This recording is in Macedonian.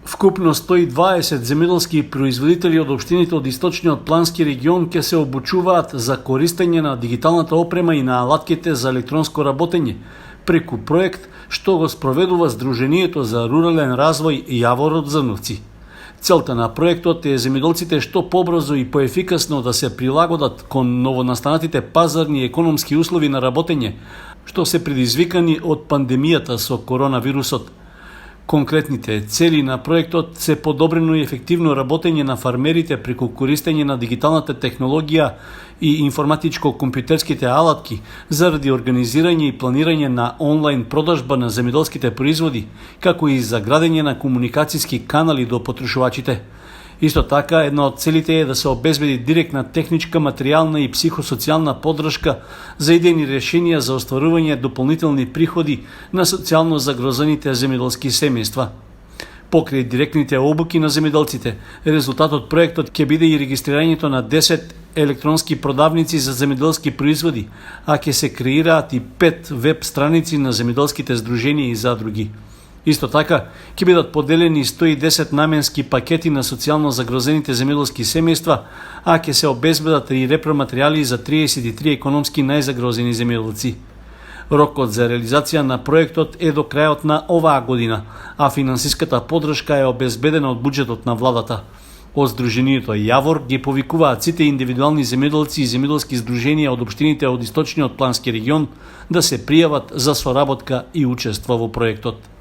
Вкупно 120 земјоделски производители од општините од Источниот плански регион ќе се обучуваат за користење на дигиталната опрема и на алатките за електронско работење преку проект што го спроведува Сдруженијето за рурален развој Јавор од Зрновци. Целта на проектот е земјоделците што побрзо и поефикасно да се прилагодат кон новонастанатите пазарни и економски услови на работење, што се предизвикани од пандемијата со коронавирусот. Конкретните цели на проектот се подобрено и ефективно работење на фармерите преку користење на дигиталната технологија и информатичко-компјутерските алатки заради организирање и планирање на онлайн продажба на земјоделските производи, како и за градење на комуникацијски канали до потрошувачите. Исто така, една од целите е да се обезбеди директна техничка, материјална и психосоцијална поддршка за идејни решенија за остварување дополнителни приходи на социјално загрозените земјоделски семејства. Покрај директните обуки на земјоделците, резултатот проектот ќе биде и регистрирањето на 10 електронски продавници за земјоделски производи, а ќе се креираат и 5 веб страници на земјоделските здруженија и задруги. Исто така, ќе бидат поделени 110 наменски пакети на социјално загрозените земјоделски семејства, а ќе се обезбедат и репроматеријали за 33 економски најзагрозени земјоделци. Рокот за реализација на проектот е до крајот на оваа година, а финансиската поддршка е обезбедена од буџетот на владата. Од Сдруженијето Јавор ги повикуваат сите индивидуални земјоделци и земјоделски здруженија од општините од Источниот плански регион да се пријават за соработка и учество во проектот.